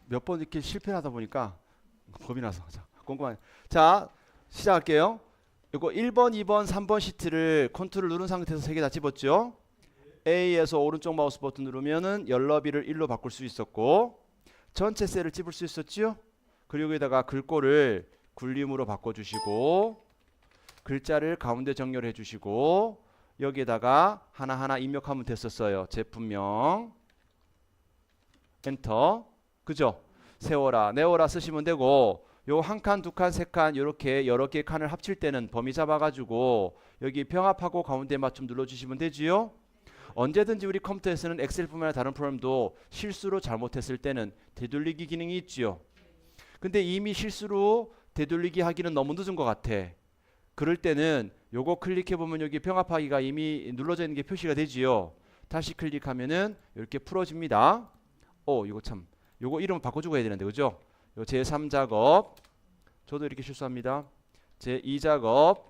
몇 번 이렇게 실패하다 보니까 겁이 나서. 자, 꼼꼼하게. 자, 시작할게요. 이거 1번, 2번, 3번 시트를 컨트롤 누른 상태에서 세 개 다 집었죠. A에서 오른쪽 마우스 버튼 누르면은 열너비를 1로 바꿀 수 있었고 전체 셀을 집을 수 있었지요. 그리고 여기다가 글꼴을 굴림으로 바꿔주시고 글자를 가운데 정렬해 주시고 여기에다가 하나하나 입력하면 됐었어요. 제품명 엔터. 그죠? 세워라 내워라 쓰시면 되고 요 한 칸, 두 칸, 세 칸 이렇게 여러 개의 칸을 합칠 때는 범위 잡아가지고 여기 병합하고 가운데 맞춤 눌러주시면 되지요. 언제든지 우리 컴퓨터에서는 엑셀뿐만 아니라 다른 프로그램도 실수로 잘못했을 때는 되돌리기 기능이 있지요. 근데 이미 실수로 되돌리기 하기는 너무 늦은 것 같아. 그럴 때는 요거 클릭해보면 여기 병합하기가 이미 눌러져 있는 게 표시가 되지요. 다시 클릭하면은 이렇게 풀어집니다. 이거 참 요거 이름 바꿔주고 해야 되는데 그죠? 요 제3작업 저도 이렇게 실수합니다. 제2작업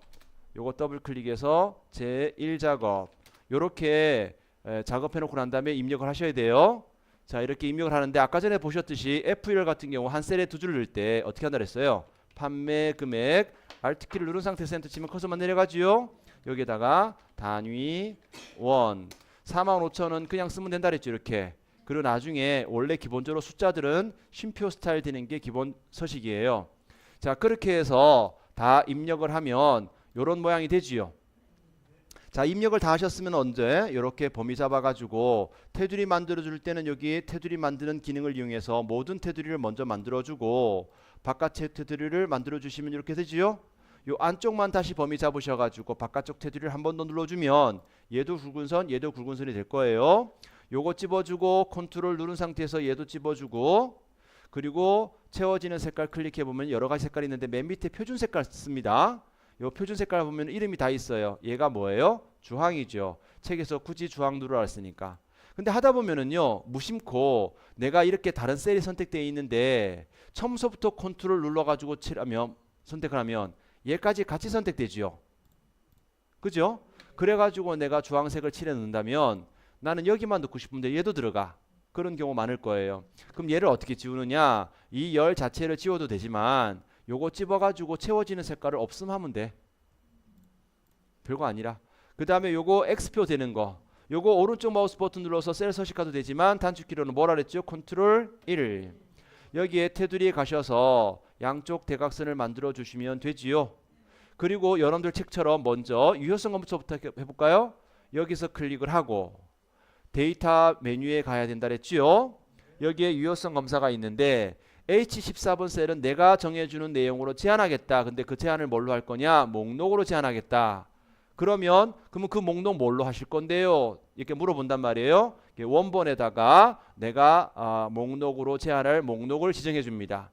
요거 더블 클릭해서 제1작업 요렇게 작업해 놓고 난 다음에 입력을 하셔야 돼요. 자 이렇게 입력을 하는데 아까 전에 보셨듯이 F1 같은 경우 한 셀에 두 줄을 넣을 때 어떻게 한다 그랬어요? 판매 금액 Alt키를 누른 상태에서 엔터 치면 커서만 내려가지요. 여기에다가 단위 원 45,000원 그냥 쓰면 된다 그랬죠. 이렇게. 그리고 나중에 원래 기본적으로 숫자들은 쉼표 스타일 되는 게 기본 서식이에요. 자 그렇게 해서 다 입력을 하면 요런 모양이 되지요. 자 입력을 다 하셨으면 언제 이렇게 범위 잡아가지고 테두리 만들어줄 때는 여기 테두리 만드는 기능을 이용해서 모든 테두리를 먼저 만들어주고 바깥의 테두리를 만들어주시면 이렇게 되지요. 요 안쪽만 다시 범위 잡으셔가지고 바깥쪽 테두리를 한 번 더 눌러주면 얘도 굵은 선 얘도 굵은 선이 될 거예요. 요거 집어주고 컨트롤 누른 상태에서 얘도 집어주고 그리고 채워지는 색깔 클릭해보면 여러가지 색깔이 있는데 맨 밑에 표준 색깔 씁니다. 요 표준 색깔 보면 이름이 다 있어요. 얘가 뭐예요? 주황이죠. 책에서 굳이 주황 누르라 했으니까. 근데 하다 보면은요 무심코 내가 이렇게 다른 셀이 선택되어 있는데 처음서부터 컨트롤 눌러가지고 칠하면 선택을 하면 얘까지 같이 선택되지요. 그죠? 그래가지고 내가 주황색을 칠해 놓는다면 나는 여기만 넣고 싶은데 얘도 들어가. 그런 경우 많을 거예요. 그럼 얘를 어떻게 지우느냐? 이 열 자체를 지워도 되지만 요거 집어가지고 채워지는 색깔을 없음하면 돼. 별거 아니라. 그 다음에 요거 X표 되는 거. 요거 오른쪽 마우스 버튼 눌러서 셀 서식화도 되지만 단축키로는 뭐라 그랬죠? 컨트롤 1. 여기에 테두리에 가셔서 양쪽 대각선을 만들어 주시면 되지요. 그리고 여러분들 책처럼 먼저 유효성 검사부터 해볼까요? 여기서 클릭을 하고 데이터 메뉴에 가야 된다 그랬지요. 여기에 유효성 검사가 있는데 H14번 셀은 내가 정해주는 내용으로 제한하겠다. 근데 그 제한을 뭘로 할 거냐? 목록으로 제한하겠다. 그러면 그 목록 뭘로 하실 건데요? 이렇게 물어본단 말이에요. 원본에다가 내가 목록으로 제한할 목록을 지정해 줍니다.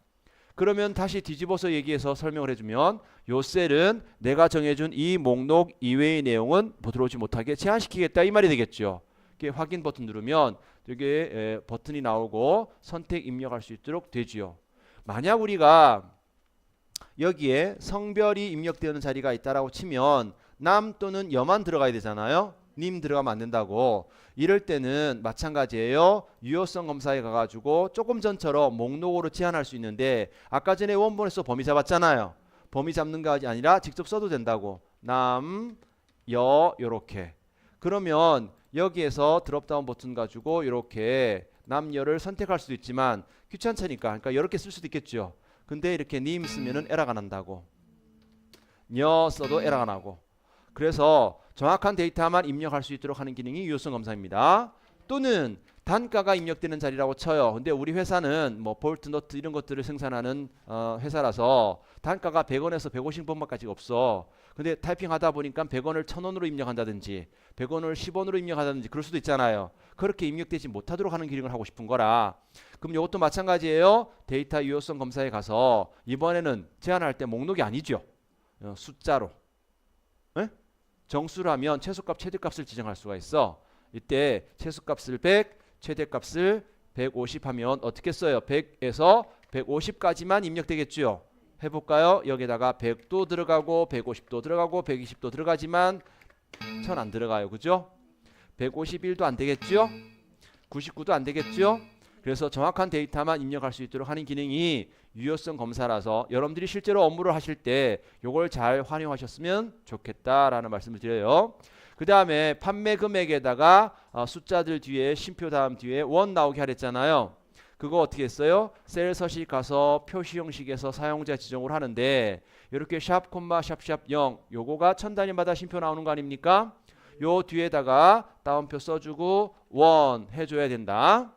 그러면 다시 뒤집어서 얘기해서 설명을 해주면 요 셀은 내가 정해준 이 목록 이외의 내용은 들어오지 못하게 제한시키겠다 이 말이 되겠죠. 확인 버튼 누르면 여기에 버튼이 나오고 선택 입력할 수 있도록 되지요. 만약 우리가 여기에 성별이 입력되는 자리가 있다라고 치면 남 또는 여만 들어가야 되잖아요. 님 들어가면 안 된다고. 이럴 때는 마찬가지예요. 유효성 검사에 가가지고 조금 전처럼 목록으로 제한할 수 있는데 아까 전에 원본에서 범위 잡았잖아요. 범위 잡는 거 아니라 직접 써도 된다고. 남, 여 요렇게. 그러면 여기에서 드롭다운 버튼 가지고 이렇게 남녀를 선택할 수도 있지만 귀찮으니까 그러니까 이렇게 쓸 수도 있겠죠. 근데 이렇게 님 쓰면은 에러가 난다고. 녀 써도 에러가 나고. 그래서 정확한 데이터만 입력할 수 있도록 하는 기능이 유효성 검사입니다. 또는 단가가 입력되는 자리라고 쳐요. 근데 우리 회사는 뭐 볼트, 너트 이런 것들을 생산하는 회사라서 단가가 100원에서 150원까지 없어. 근데 타이핑하다 보니까 100원을 1000원으로 입력한다든지 100원을 10원으로 입력한다든지 그럴 수도 있잖아요. 그렇게 입력되지 못하도록 하는 기능을 하고 싶은 거라. 그럼 이것도 마찬가지예요. 데이터 유효성 검사에 가서 이번에는 제한할 때 목록이 아니죠. 숫자로. 에? 정수라면 최소값 최대값을 지정할 수가 있어. 이때 최소값을 100, 최대값을 150 하면 어떻게 써요? 100에서 150까지만 입력되겠죠. 해볼까요? 여기다가 100도 들어가고 150도 들어가고 120도 들어가지만 1000 안 들어가요. 그죠? 151도 안 되겠죠? 99도 안 되겠죠? 그래서 정확한 데이터만 입력할 수 있도록 하는 기능이 유효성 검사라서 여러분들이 실제로 업무를 하실 때 요걸 잘 활용하셨으면 좋겠다라는 말씀을 드려요. 그 다음에 판매 금액에다가 숫자들 뒤에 쉼표 다음 뒤에 원 나오게 하랬잖아요. 그거 어떻게 했어요? 셀 서식 가서 표시 형식에서 사용자 지정을 하는데 이렇게 샵 콤마 샵샵 0 요거가 천 단위마다 쉼표 나오는 거 아닙니까? 요 뒤에다가 따옴표 써주고 원 해줘야 된다.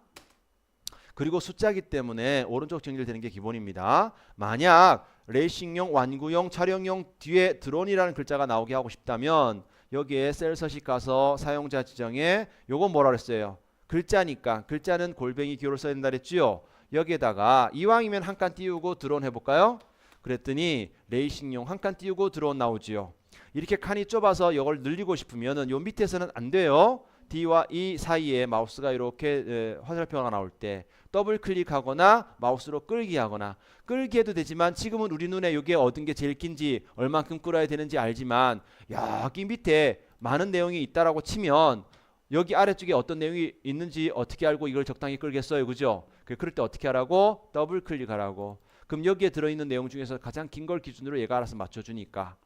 그리고 숫자기 때문에 오른쪽 정렬되는 게 기본입니다. 만약 레이싱용, 완구용, 촬영용 뒤에 드론이라는 글자가 나오게 하고 싶다면 여기에 셀 서식 가서 사용자 지정에 요건 뭐라 그랬어요? 글자니까 글자는 골뱅이 기호를 써야 된다 그랬지요. 여기에다가 이왕이면 한 칸 띄우고 드론 해볼까요? 그랬더니 레이싱용 한 칸 띄우고 드론 나오지요. 이렇게 칸이 좁아서 이걸 늘리고 싶으면은 요 밑에서는 안 돼요. D와 E 사이에 마우스가 이렇게 화살표가 나올 때 더블 클릭하거나 마우스로 끌기 하거나 끌기 해도 되지만 지금은 우리 눈에 이게 얻은 게 제일 긴지 얼만큼 끌어야 되는지 알지만 여기 밑에 많은 내용이 있다라고 치면 여기 아래쪽에 어떤 내용이 있는지 어떻게 알고 이걸 적당히 끌겠어요, 그죠? 그럴 때 어떻게 하라고? 더블 클릭하라고. 그럼 여기에 들어있는 내용 중에서 가장 긴 걸 기준으로 얘가 알아서 맞춰주니까.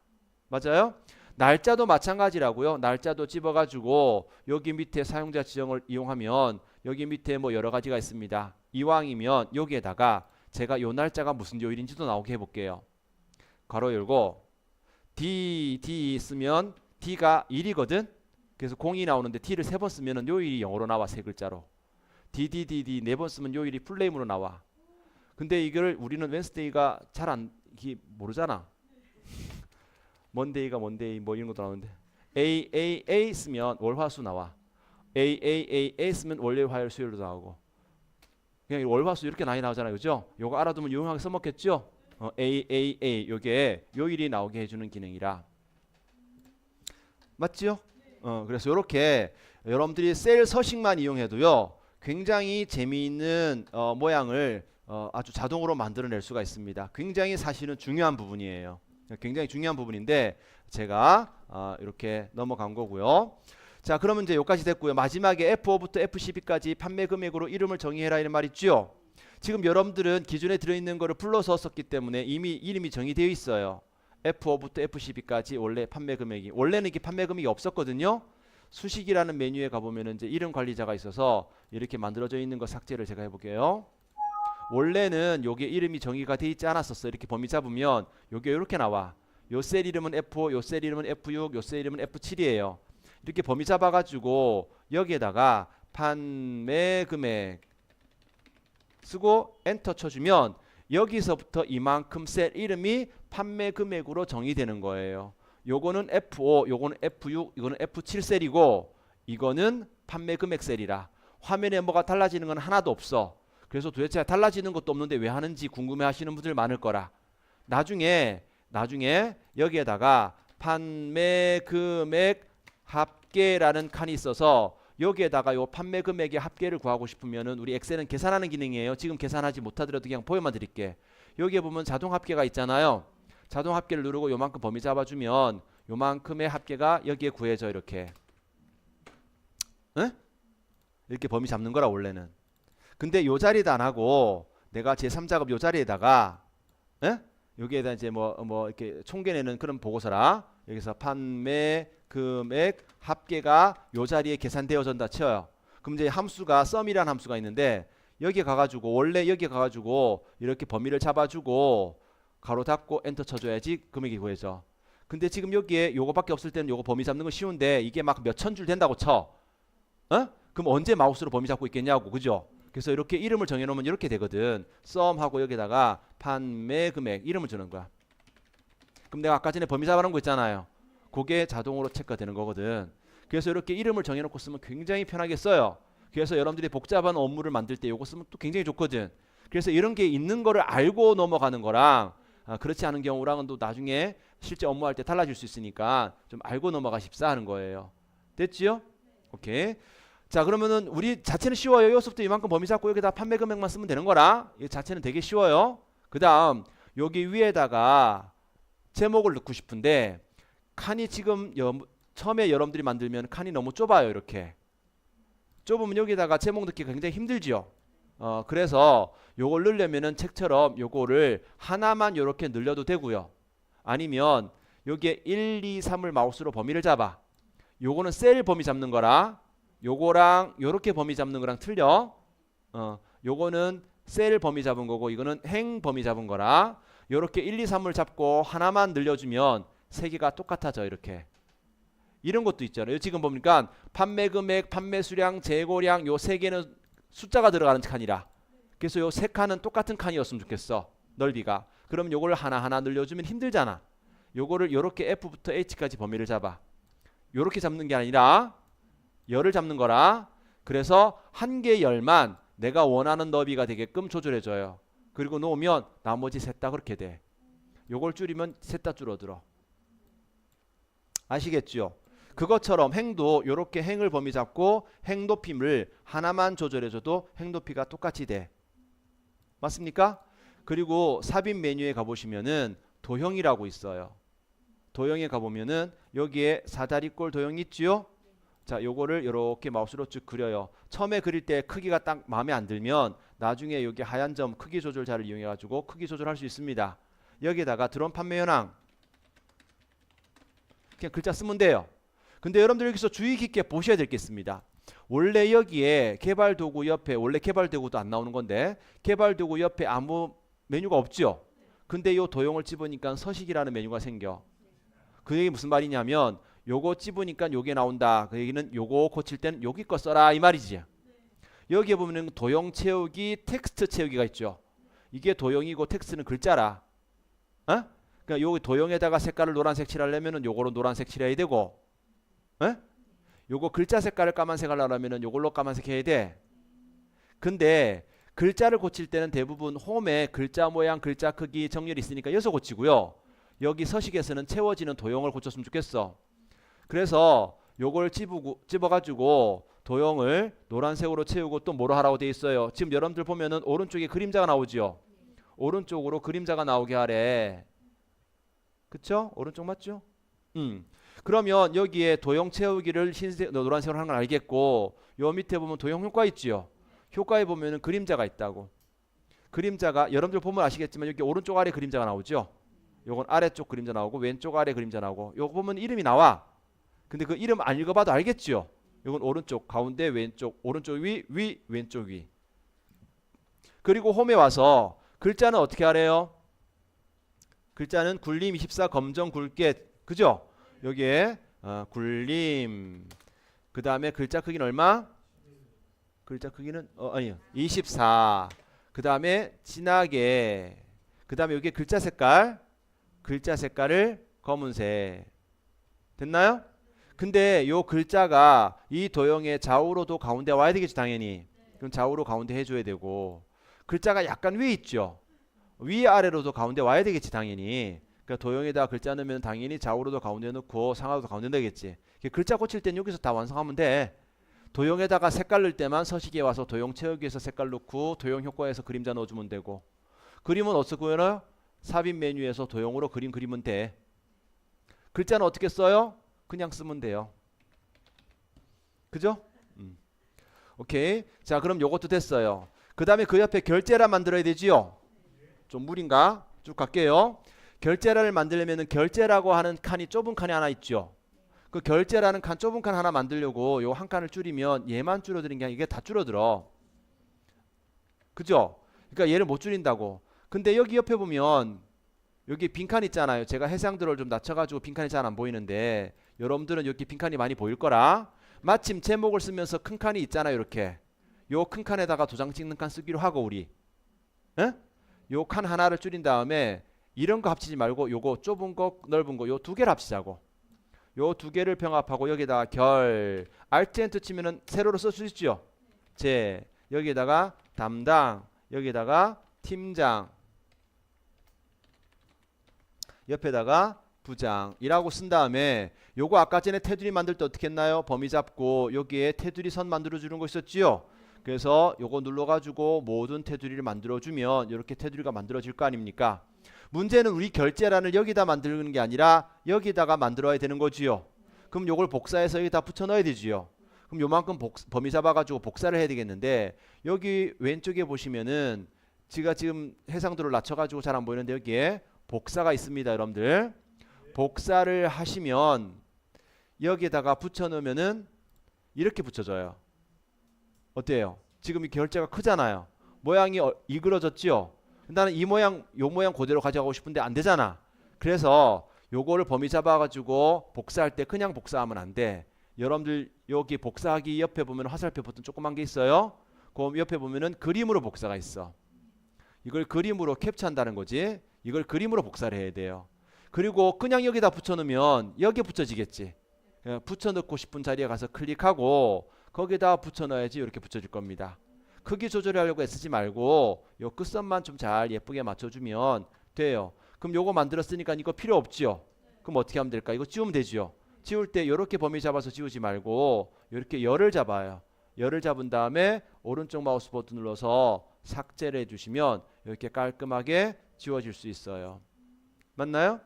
맞아요? 날짜도 마찬가지라고요. 날짜도 집어가지고 여기 밑에 사용자 지정을 이용하면 여기 밑에 뭐 여러 가지가 있습니다. 이왕이면 여기에다가 제가 요 날짜가 무슨 요일인지도 나오게 해볼게요. 괄호 열고 D 쓰면 D가 1이거든. 그래서 0이 나오는데 T를 3번 쓰면 요일이 영어로 나와. 3글자로. DDDD 4번 쓰면 요일이 풀네임으로 나와. 근데 이걸 우리는 웬스데이가 잘 안 모르잖아. 먼데이가 먼데이 뭐 이런 것도 나오는데 AAA 쓰면 월화수 나와. AAAA 쓰면 월요일 화요일 수요일도 나오고. 그냥 월화수 이렇게 많이 나오잖아요, 그죠? 요거 알아두면 유용하게 써먹겠죠? AAA 요게 요일이 나오게 해주는 기능이라. 맞지요? 그래서 이렇게 여러분들이 셀 서식만 이용해도요 굉장히 재미있는 모양을 아주 자동으로 만들어낼 수가 있습니다. 굉장히 사실은 중요한 부분이에요. 굉장히 중요한 부분인데 제가 이렇게 넘어간 거고요. 자, 그러면 이제 여기까지 됐고요. 마지막에 F5부터 F12까지 판매 금액으로 이름을 정의해라 이런 말 있죠. 지금 여러분들은 기존에 들어있는 거를 불러서 썼기 때문에 이미 이름이 정의되어 있어요. F5부터 F12까지 원래 판매 금액이 원래는 이게 판매 금액이 없었거든요. 수식이라는 메뉴에 가보면 이제 이름 관리자가 있어서 이렇게 만들어져 있는 거 삭제를 제가 해볼게요. 원래는 요게 이름이 정의가 돼 있지 않았었어. 이렇게 범위 잡으면 요게 이렇게 나와. 요 셀 이름은 F5, 요 셀 이름은 F6, 요 셀 이름은 F7이에요. 이렇게 범위 잡아가지고 여기에다가 판매 금액 쓰고 엔터 쳐주면 여기서부터 이만큼 셀 이름이 판매 금액으로 정의되는 거예요. 요거는 F5, 요거는 F6, 이거는 F7 셀이고 이거는 판매 금액 셀이라. 화면에 뭐가 달라지는 건 하나도 없어. 그래서 도대체 달라지는 것도 없는데 왜 하는지 궁금해 하시는 분들 많을 거라. 나중에 여기에다가 판매 금액 합계라는 칸이 있어서 여기에다가 요 판매 금액의 합계를 구하고 싶으면은 우리 엑셀은 계산하는 기능이에요. 지금 계산하지 못하더라도 그냥 보여만 드릴게. 여기에 보면 자동 합계가 있잖아요. 자동 합계를 누르고 요만큼 범위 잡아주면 요만큼의 합계가 여기에 구해져. 이렇게 이렇게 범위 잡는 거라 원래는. 근데 요 자리도 안 하고 내가 제3작업 요 자리에다가 여기에다 이제 뭐 이렇게 총계내는 그런 보고서라. 여기서 판매 금액 합계가 요 자리에 계산되어진다 쳐요. 그럼 이제 함수가 sum이라는 함수가 있는데 여기 가가지고 원래 여기 가가지고 이렇게 범위를 잡아주고 가로 닫고 엔터 쳐줘야지 금액이 구해져. 근데 지금 여기에 요거밖에 없을 때는 요거 범위 잡는 건 쉬운데 이게 막 몇천 줄 된다고 쳐. 그럼 언제 마우스로 범위 잡고 있겠냐고, 그죠? 그래서 이렇게 이름을 정해놓으면 이렇게 되거든. sum하고 여기다가 판매 금액 이름을 주는 거야. 그럼 내가 아까 전에 범위 잡아놓은 거 있잖아요. 그게 자동으로 체크가 되는 거거든. 그래서 이렇게 이름을 정해놓고 쓰면 굉장히 편하게 써요. 그래서 여러분들이 복잡한 업무를 만들 때 이거 쓰면 또 굉장히 좋거든. 그래서 이런 게 있는 거를 알고 넘어가는 거랑 그렇지 않은 경우랑은 또 나중에 실제 업무할 때 달라질 수 있으니까 좀 알고 넘어가십사 하는 거예요. 됐지요? 오케이. 자, 그러면은 우리 자체는 쉬워요. 요소부터 이만큼 범위 잡고 여기다 판매 금액만 쓰면 되는 거라. 이 자체는 되게 쉬워요. 그 다음 여기 위에다가 제목을 넣고 싶은데 칸이 지금 처음에 여러분들이 만들면 칸이 너무 좁아요. 이렇게 좁으면 여기다가 제목 넣기가 굉장히 힘들죠. 그래서 요걸 넣으려면은 책처럼 요거를 하나만 요렇게 늘려도 되고요. 아니면 여기에 1, 2, 3을 마우스로 범위를 잡아. 요거는 셀 범위 잡는 거라 요거랑 요렇게 범위 잡는 거랑 틀려. 요거는 셀 범위 잡은 거고 이거는 행 범위 잡은 거라 요렇게 1, 2, 3을 잡고 하나만 늘려주면 세 개가 똑같아져. 이렇게 이런 것도 있잖아요. 지금 보니까 판매 금액, 판매 수량, 재고량 요 세 개는 숫자가 들어가는 칸이라 그래서 요 세 칸은 똑같은 칸이었으면 좋겠어. 넓이가. 그럼 요걸 하나하나 늘려주면 힘들잖아. 요거를 요렇게 F부터 H까지 범위를 잡아. 요렇게 잡는 게 아니라 열을 잡는 거라. 그래서 한 개 열만 내가 원하는 너비가 되게끔 조절해줘요. 그리고 놓으면 나머지 셋 다 그렇게 돼. 요걸 줄이면 셋 다 줄어들어. 아시겠죠? 그것처럼 행도 요렇게 행을 범위 잡고 행 높임을 하나만 조절해줘도 행 높이가 똑같이 돼. 맞습니까? 그리고 삽입 메뉴에 가보시면은 도형이라고 있어요. 도형에 가보면은 여기에 사다리꼴 도형 있지요? 자, 요거를 이렇게 마우스로 쭉 그려요. 처음에 그릴 때 크기가 딱 마음에 안 들면 나중에 여기 하얀 점 크기 조절자를 이용해 가지고 크기 조절할 수 있습니다. 여기에다가 드론 판매 현황 그냥 글자 쓰면 돼요. 근데 여러분들 여기서 주의 깊게 보셔야 될 게 있습니다. 원래 여기에 개발 도구 옆에 원래 개발 도구도 안 나오는 건데 개발 도구 옆에 아무 메뉴가 없죠. 근데 요 도형을 집으니까 서식이라는 메뉴가 생겨. 그 얘기 무슨 말이냐면 요거 집으니까 요게 나온다. 그 얘기는 요거 고칠 때는 여기 거 써라 이 말이지. 여기에 보면은 도형 채우기, 텍스트 채우기가 있죠. 이게 도형이고 텍스트는 글자라. 그러니까 요 도형에다가 색깔을 노란색 칠하려면은 요거로 노란색 칠해야 되고, 요거 글자 색깔을 까만색 하려면은 요걸로 까만색 해야 돼. 근데 글자를 고칠 때는 대부분 홈에 글자 모양, 글자 크기, 정렬이 있으니까 여기서 고치고요. 여기 서식에서는 채워지는 도형을 고쳤으면 좋겠어. 그래서 요걸 집어가지고 도형을 노란색으로 채우고 또 뭐로 하라고 돼 있어요. 지금 여러분들 보면은 오른쪽에 그림자가 나오죠. 오른쪽으로 그림자가 나오게 하래. 그쵸? 오른쪽 맞죠? 그러면 여기에 도형 채우기를 흰색, 노란색으로 하는 걸 알겠고 요 밑에 보면 도형 효과 있지요. 효과에 보면은 그림자가 있다고. 그림자가 여러분들 보면 아시겠지만 여기 오른쪽 아래 그림자가 나오죠. 요건 아래쪽 그림자 나오고 왼쪽 아래 그림자 나오고 요거 보면 이름이 나와. 근데 그 이름 안 읽어봐도 알겠죠. 요건 오른쪽 가운데 왼쪽 오른쪽 위 왼쪽 위. 그리고 홈에 와서 글자는 어떻게 하래요? 글자는 굴림 24 검정 굵게 그죠? 여기에 굴림 그 다음에 글자 크기는 얼마? 글자 크기는 아니요 24 그 다음에 진하게 그 다음에 여기 글자 색깔을 검은색 됐나요? 근데 요 글자가 이 도형의 좌우로도 가운데 와야 되겠지 당연히. 그럼 좌우로 가운데 해줘야 되고 글자가 약간 위에 있죠. 위아래로도 가운데 와야 되겠지 당연히. 그러니까 도형에다 글자 넣으면 당연히 좌우로도 가운데 넣고 상하로도 가운데 넣겠지. 글자 고칠 땐 여기서 다 완성하면 돼. 도형에다가 색깔 넣을 때만 서식에 와서 도형 채우기에서 색깔 넣고 도형 효과에서 그림자 넣어주면 되고 그림은 어떻게 그려요? 삽입 메뉴에서 도형으로 그림 그리면 돼. 글자는 어떻게 써요? 그냥 쓰면 돼요. 그죠? 오케이. 자 그럼 요것도 됐어요. 그 다음에 그 옆에 결제란 만들어야 되지요. 좀 무리인가? 쭉 갈게요. 결제란을 만들려면 결제라고 하는 칸이 좁은 칸이 하나 있죠. 그 결제라는 칸 좁은 칸 하나 만들려고 요 한 칸을 줄이면 얘만 줄어드는 게 아니라 이게 다 줄어들어. 그죠? 그러니까 얘를 못 줄인다고. 근데 여기 옆에 보면 여기 빈칸 있잖아요. 제가 해상도를 좀 낮춰가지고 빈칸이 잘 안 보이는데 여러분들은 여기 빈칸이 많이 보일 거라. 마침 제목을 쓰면서 큰 칸이 있잖아요. 이렇게 요 큰 칸에다가 도장 찍는 칸 쓰기로 하고 우리 요 칸 하나를 줄인 다음에 이런 거 합치지 말고 요거 좁은 거 넓은 거 요 두 개를 합치자고. 요 두 개를 병합하고 여기다가 결 Alt Enter 치면은 세로로 쓸 수 있죠. 제 여기다가 담당 여기다가 팀장 옆에다가 부장이라고 쓴 다음에 요거 아까 전에 테두리 만들 때 어떻게 했나요? 범위 잡고 여기에 테두리 선 만들어 주는 거 있었지요. 그래서 요거 눌러 가지고 모든 테두리를 만들어 주면 이렇게 테두리가 만들어질 거 아닙니까? 문제는 우리 결제란을 여기다 만드는 게 아니라 여기다가 만들어야 되는 거지요. 그럼 요걸 복사해서 여기다 붙여 넣어야 되지요. 그럼 요만큼 범위 잡아가지고 복사를 해야 되겠는데 여기 왼쪽에 보시면은 제가 지금 해상도를 낮춰가지고 잘 안 보이는데 여기에 복사가 있습니다, 여러분들. 복사를 하시면 여기에다가 붙여놓으면은 이렇게 붙여져요. 어때요? 지금 이 결제가 크잖아요. 모양이 이그러졌지요? 나는 이 모양, 요 모양 그대로 가져가고 싶은데 안 되잖아. 그래서 요거를 범위 잡아가지고 복사할 때 그냥 복사하면 안 돼. 여러분들 여기 복사하기 옆에 보면 화살표 버튼 조그만 게 있어요. 그 옆에 보면은 그림으로 복사가 있어. 이걸 그림으로 캡처한다는 거지. 이걸 그림으로 복사를 해야 돼요. 그리고 그냥 여기다 붙여놓으면 여기에 붙여지겠지. 붙여넣고 싶은 자리에 가서 클릭하고 거기다 붙여넣어야지 이렇게 붙여질 겁니다. 크기 조절하려고 애쓰지 말고 요 끝선만 좀 잘 예쁘게 맞춰주면 돼요. 그럼 요거 만들었으니까 이거 필요 없지요? 그럼 어떻게 하면 될까? 이거 지우면 되지요? 지울 때 이렇게 범위 잡아서 지우지 말고 이렇게 열을 잡아요. 열을 잡은 다음에 오른쪽 마우스 버튼 눌러서 삭제를 해주시면 이렇게 깔끔하게 지워질 수 있어요. 맞나요?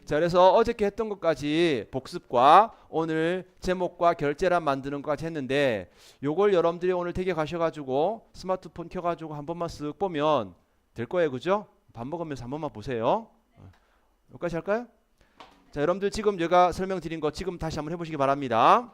자, 그래서 어저께 했던 것까지 복습과 오늘 제목과 결제란 만드는 것까지 했는데 요걸 여러분들이 오늘 댁에 가셔가지고 스마트폰 켜가지고 한 번만 쓱 보면 될 거예요. 그죠? 밥 먹으면서 한 번만 보세요. 여기까지 할까요? 자, 여러분들 지금 제가 설명드린 거 지금 다시 한번 해보시기 바랍니다.